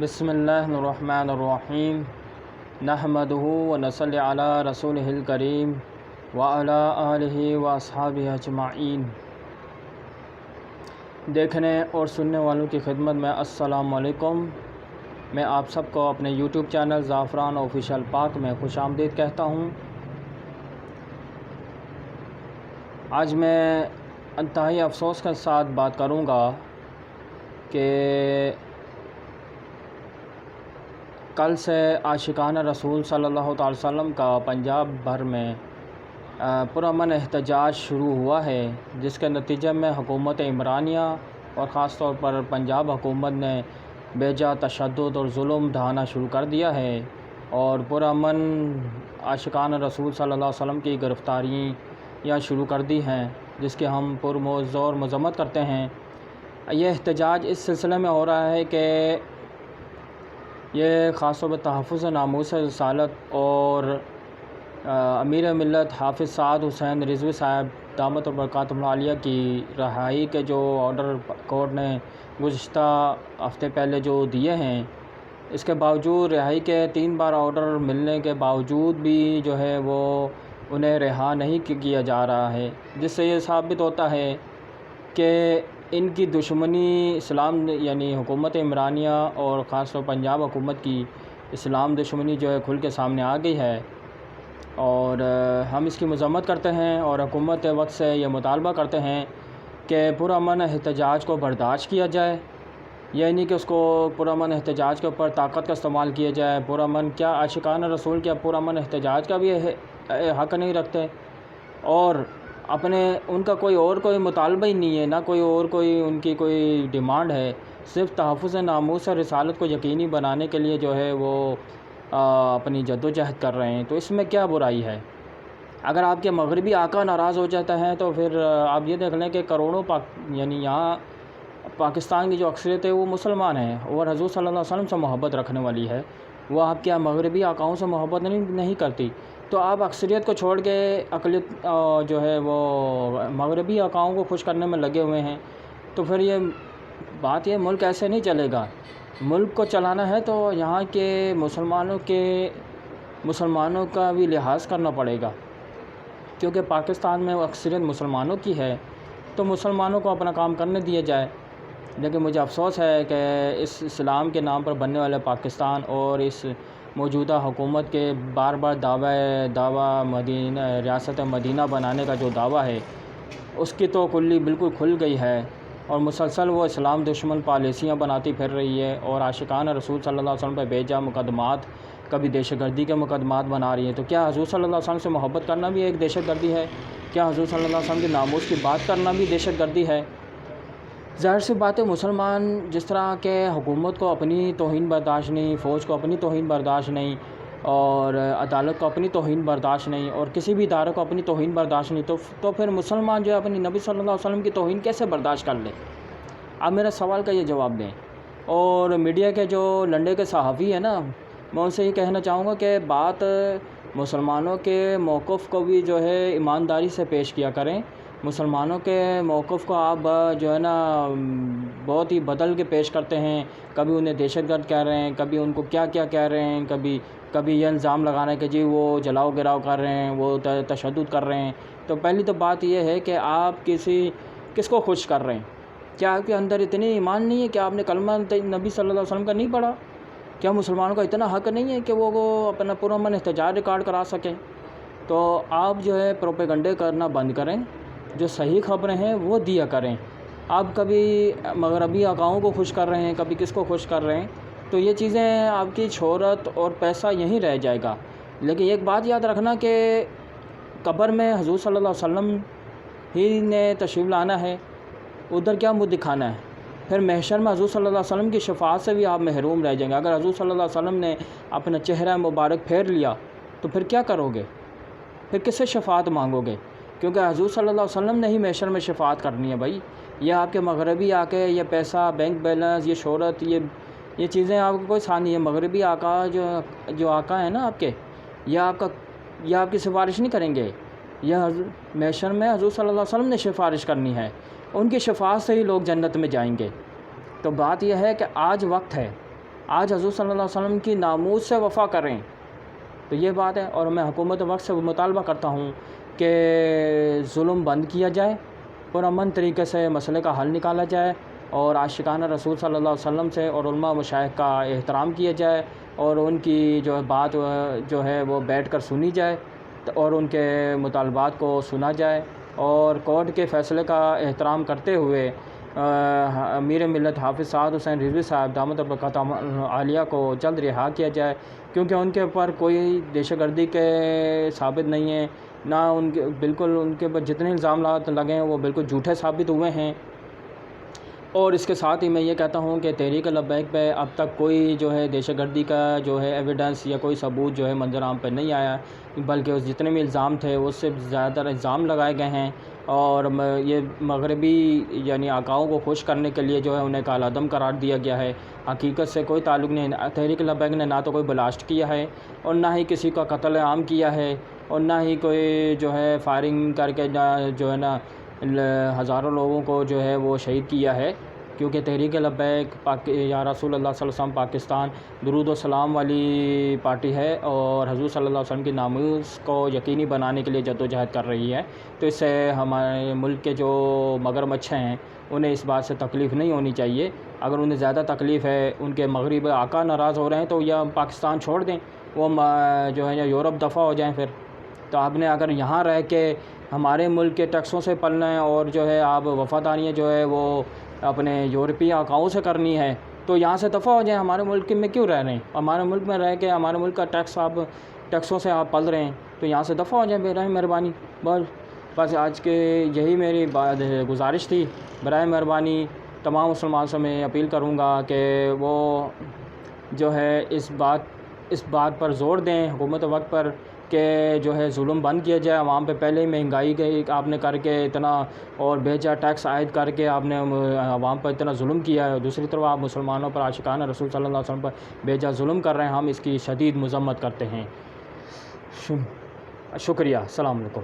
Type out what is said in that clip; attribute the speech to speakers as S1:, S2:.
S1: بسم اللہ الرحمن الرحیم نحمدہ ونصلی علی رسولہ الکریم وعلی آلہ واصحابہ اجمعین۔ دیکھنے اور سننے والوں کی خدمت میں السلام علیکم۔ میں آپ سب کو اپنے یوٹیوب چینل زعفران آفیشیل پاک میں خوش آمدید کہتا ہوں۔ آج میں انتہائی افسوس کے ساتھ بات کروں گا کہ کل سے عاشقان رسول صلی اللہ تعالی وسلم کا پنجاب بھر میں پرامن احتجاج شروع ہوا ہے، جس کے نتیجے میں حکومت عمرانیہ اور خاص طور پر پنجاب حکومت نے بے جا تشدد اور ظلم ڈھانا شروع کر دیا ہے اور پرامن عاشقان رسول صلی اللہ علیہ وسلم کی گرفتاریاں شروع کر دی ہیں، جس کی ہم پرزور مذمت کرتے ہیں۔ یہ احتجاج اس سلسلے میں ہو رہا ہے کہ یہ خاص طور پر تحفظ ناموس رسالت اور امیر ملت حافظ سعد حسین رضوی صاحب دامت برکاتہ العالیہ کی رہائی کے جو آرڈر کورٹ نے گزشتہ ہفتے پہلے جو دیے ہیں، اس کے باوجود رہائی کے 3 بار آرڈر ملنے کے باوجود بھی جو ہے وہ انہیں رہا نہیں کیا جا رہا ہے، جس سے یہ ثابت ہوتا ہے کہ ان کی دشمنی اسلام یعنی حکومت عمرانیہ اور خاص طور پنجاب حکومت کی اسلام دشمنی جو ہے کھل کے سامنے آ گئی ہے، اور ہم اس کی مذمت کرتے ہیں اور حکومت وقت سے یہ مطالبہ کرتے ہیں کہ پرامن احتجاج کو برداشت کیا جائے، یہ نہیں کہ اس کو پرامن احتجاج کے اوپر طاقت کا استعمال کیا جائے۔ پرامن کیا عاشقان رسول کیا پرامن احتجاج کا بھی حق نہیں رکھتے، اور ان کا کوئی مطالبہ ہی نہیں ہے، نہ کوئی ان کی کوئی ڈیمانڈ ہے، صرف تحفظ ناموس اور رسالت کو یقینی بنانے کے لیے جو ہے وہ اپنی جدوجہد کر رہے ہیں۔ تو اس میں کیا برائی ہے؟ اگر آپ کے مغربی آقا ناراض ہو جاتا ہے تو پھر آپ یہ دیکھ لیں کہ کروڑوں یعنی یہاں پاکستان کی جو اکثریت ہے وہ مسلمان ہیں اور حضور صلی اللہ علیہ وسلم سے محبت رکھنے والی ہے، وہ آپ کے مغربی آقاؤں سے محبت نہیں کرتی، تو آپ اکثریت کو چھوڑ کے اقلیت جو ہے وہ مغربی آقاؤں کو خوش کرنے میں لگے ہوئے ہیں، تو پھر یہ ملک ایسے نہیں چلے گا۔ ملک کو چلانا ہے تو یہاں کے مسلمانوں کا بھی لحاظ کرنا پڑے گا، کیونکہ پاکستان میں اکثریت مسلمانوں کی ہے، تو مسلمانوں کو اپنا کام کرنے دیا جائے۔ لیکن مجھے افسوس ہے کہ اس اسلام کے نام پر بننے والے پاکستان اور اس موجودہ حکومت کے بار دعویٰ مدینہ ریاست مدینہ بنانے کا جو دعویٰ ہے، اس کی تو کلی بالکل کھل گئی ہے، اور مسلسل وہ اسلام دشمن پالیسیاں بناتی پھر رہی ہے اور عاشقان رسول صلی اللہ علیہ وسلم پہ بے جا مقدمات، کبھی دہشت گردی کے مقدمات بنا رہی ہے۔ تو کیا حضور صلی اللہ علیہ وسلم سے محبت کرنا بھی ایک دہشت گردی ہے؟ کیا حضور صلی اللہ علیہ وسلم کی ناموس کی بات کرنا بھی دہشت گردی ہے؟ ظاہر سی بات ہے، مسلمان جس طرح کہ حکومت کو اپنی توہین برداشت نہیں، فوج کو اپنی توہین برداشت نہیں، اور عدالت کو اپنی توہین برداشت نہیں، اور کسی بھی ادارے کو اپنی توہین برداشت نہیں، تو پھر مسلمان جو ہے اپنی نبی صلی اللہ علیہ وسلم کی توہین کیسے برداشت کر لے؟ آپ میرا سوال کا یہ جواب دیں۔ اور میڈیا کے جو لنڈے کے صحافی ہیں نا، میں ان سے یہ کہنا چاہوں گا کہ بات مسلمانوں کے موقف کو بھی جو ہے ایمانداری سے پیش کیا کریں۔ مسلمانوں کے موقف کو آپ جو ہے نا بہت ہی بدل کے پیش کرتے ہیں، کبھی انہیں دہشت گرد کہہ رہے ہیں، کبھی ان کو کیا کہہ رہے ہیں، کبھی یہ الزام لگانا ہے کہ جی وہ جلاؤ گراؤ کر رہے ہیں، وہ تشدد کر رہے ہیں۔ تو پہلی تو بات یہ ہے کہ آپ کس کو خوش کر رہے ہیں؟ کیا آپ کے اندر اتنی ایمان نہیں ہے کہ آپ نے کلمہ نبی صلی اللہ علیہ وسلم کا نہیں پڑھا؟ کیا مسلمانوں کا اتنا حق نہیں ہے کہ وہ اپنا پرامن احتجاج ریکارڈ کرا سکیں؟ تو آپ جو ہے پروپیگنڈے کرنا بند کریں، جو صحیح خبریں ہیں وہ دیا کریں۔ آپ کبھی مغربی آقاؤں کو خوش کر رہے ہیں، کبھی کس کو خوش کر رہے ہیں، تو یہ چیزیں آپ کی شہرت اور پیسہ یہیں رہ جائے گا۔ لیکن ایک بات یاد رکھنا کہ قبر میں حضور صلی اللہ علیہ وسلم ہی نے تشریف لانا ہے، ادھر کیا منہ دکھانا ہے؟ پھر محشر میں حضور صلی اللہ علیہ وسلم کی شفاعت سے بھی آپ محروم رہ جائیں گے۔ اگر حضور صلی اللہ علیہ وسلم نے اپنا چہرہ مبارک پھیر لیا تو پھر کیا کرو گے؟ پھر کس سے شفاعت مانگو گے؟ کیونکہ حضور صلی اللہ علیہ وسلم نے ہی محشر میں شفاعت کرنی ہے بھائی۔ یہ آپ کے مغربی آقے، یہ پیسہ، بینک بیلنس، یہ شہرت، یہ چیزیں آپ کو کوئی ثانی ہے۔ مغربی آقا جو آقا ہیں نا آپ کے، یہ آپ کی سفارش نہیں کریں گے۔ یہ محشر میں حضور صلی اللہ علیہ وسلم نے سفارش کرنی ہے، ان کی شفاعت سے ہی لوگ جنت میں جائیں گے۔ تو بات یہ ہے کہ آج وقت ہے آج حضور صلی اللہ علیہ وسلم کی ناموس سے وفا کریں، تو یہ بات ہے۔ اور میں حکومت وقت سے مطالبہ کرتا ہوں کہ ظلم بند کیا جائے، پرامن طریقے سے مسئلے کا حل نکالا جائے، اور عاشقانہ رسول صلی اللہ علیہ وسلم سے اور علماء مشائخ کا احترام کیا جائے، اور ان کی جو ہے بات جو ہے وہ بیٹھ کر سنی جائے، اور ان کے مطالبات کو سنا جائے، اور کورٹ کے فیصلے کا احترام کرتے ہوئے امیر ملت حافظ سعد حسین رضوی صاحب دامت برکاتہم عالیہ کو جلد رہا کیا جائے، کیونکہ ان کے اوپر کوئی دہشت گردی کے ثابت نہیں ہے، نہ ان کے بالکل ان کے اوپر جتنے الزامات لگے ہیں وہ بالکل جھوٹے ثابت ہوئے ہیں۔ اور اس کے ساتھ ہی میں یہ کہتا ہوں کہ تحریک لبیک پہ اب تک کوئی جو ہے دہشت گردی کا جو ہے ایویڈنس یا کوئی ثبوت جو ہے منظر عام پہ نہیں آیا، بلکہ اس جتنے بھی الزام تھے اس سے زیادہ تر الزام لگائے گئے ہیں، اور یہ مغربی یعنی آقاؤں کو خوش کرنے کے لیے جو ہے انہیں کالعدم قرار دیا گیا ہے۔ حقیقت سے کوئی تعلق نہیں۔ تحریک لبیک نے نہ تو کوئی بلاسٹ کیا ہے، اور نہ ہی کسی کا قتل عام کیا ہے، اور نہ ہی کوئی جو ہے فائرنگ کر کے جو ہے نا ہزاروں لوگوں کو جو ہے وہ شہید کیا ہے، کیونکہ تحریک لبیک یا رسول اللہ صلی اللہ علیہ وسلم پاکستان درود و سلام والی پارٹی ہے، اور حضور صلی اللہ علیہ وسلم کی ناموس کو یقینی بنانے کے لیے جدوجہد کر رہی ہے۔ تو اس سے ہمارے ملک کے جو مگرمچھ ہیں انہیں اس بات سے تکلیف نہیں ہونی چاہیے۔ اگر انہیں زیادہ تکلیف ہے، ان کے مغربی آقا ناراض ہو رہے ہیں، تو یا پاکستان چھوڑ دیں، وہ جو ہے یا یورپ دفع ہو جائیں۔ پھر تو آپ نے اگر یہاں رہ کے ہمارے ملک کے ٹیکسوں سے پلنا ہے، اور جو ہے آپ وفاداریاں جو ہے وہ اپنے یورپی آقاؤں سے کرنی ہے، تو یہاں سے دفع ہو جائیں۔ ہمارے ملک میں کیوں رہ رہے ہیں؟ ہمارے ملک میں رہ کے ہمارے ملک کا ٹیکسوں سے آپ پل رہے ہیں، تو یہاں سے دفع ہو جائیں برائے مہربانی۔ بس آج کے یہی میری گزارش تھی۔ برائے مہربانی تمام مسلمان سے میں اپیل کروں گا کہ وہ جو ہے اس بات پر زور دیں حکومت وقت پر کہ جو ہے ظلم بند کیا جائے عوام پہ۔ پہلے ہی مہنگائی گئی آپ نے کر کے اتنا، اور بیجا ٹیکس عائد کر کے آپ نے عوام پر اتنا ظلم کیا ہے، دوسری طرف آپ مسلمانوں پر عاشقانہ رسول صلی اللہ علیہ وسلم پر بیجا ظلم کر رہے ہیں۔ ہم اس کی شدید مذمت کرتے ہیں۔ شکریہ۔ السلام علیکم۔